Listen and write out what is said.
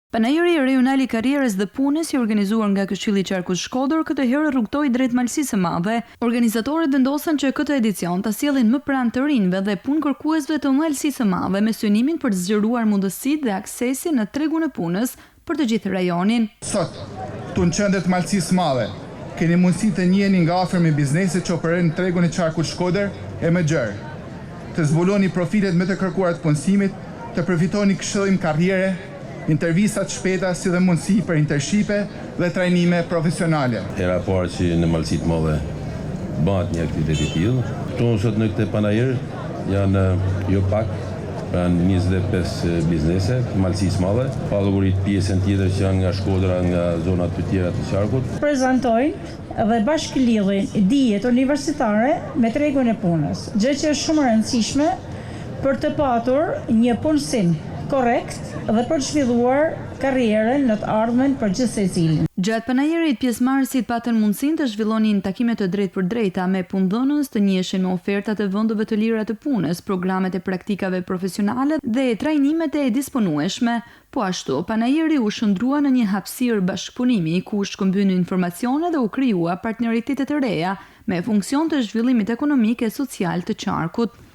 Panajeri Rajonal i Karrierës dhe Punës i organizuar nga Këshilli i Qarkut Shkodër këtë herë rrugtoi drejt Malësisë së Madhe. Organizatorët vendosen që këtë edicion ta sjellin më pranë të rinjve dhe punëkërkuesve të Malësisë së Madhe me synimin për të zgjeruar mundësitë dhe aksesin në tregun e punës për të gjithë rajonin. Sot, tu në qendër të Malësisë së Madhe, keni mundësi të njiheni nga afër me bizneset që operojnë në tregun e Qarkut Shkodër e më gjerë. Të zbuloni profilet më të kërkuara të punësimit, të përfitoni këshillim karriere, intervistat shpeta si dhe mundësi për intershipe dhe trajnime profesionale. Era parë që në Malësi të Madhe bëhet një aktivitet i tillë. Këtu sot në këtë panajër janë jo pak, pranë 25 biznese të Malësisë së Madhe, pa llogarit pjesën tjetër që janë nga Shkodra, nga zonat të tjera të qarkut. Prezantojnë dhe bashkëlidhin dijet universitare me tregun e punës, gjë që është shumë e rëndësishme për të patur një punësim korrekt dhe për të zhvilluar karrierën në të ardhmen për gjithë secilin. Gjatë panajerit, pjesëmarrësit patën mundësinë të zhvillonin takime të drejtë me punëdhënës, të njiheshin me ofertat e vendeve të lira të punës, programet e praktikave profesionale dhe trajnimet e disponueshme. Po ashtu, panajeri u shndrua në një hapësirë bashkëpunimi ku u shkëmbyen informacione dhe u krijua partneritete të reja me funksion të zhvillimit ekonomik e social të qarkut.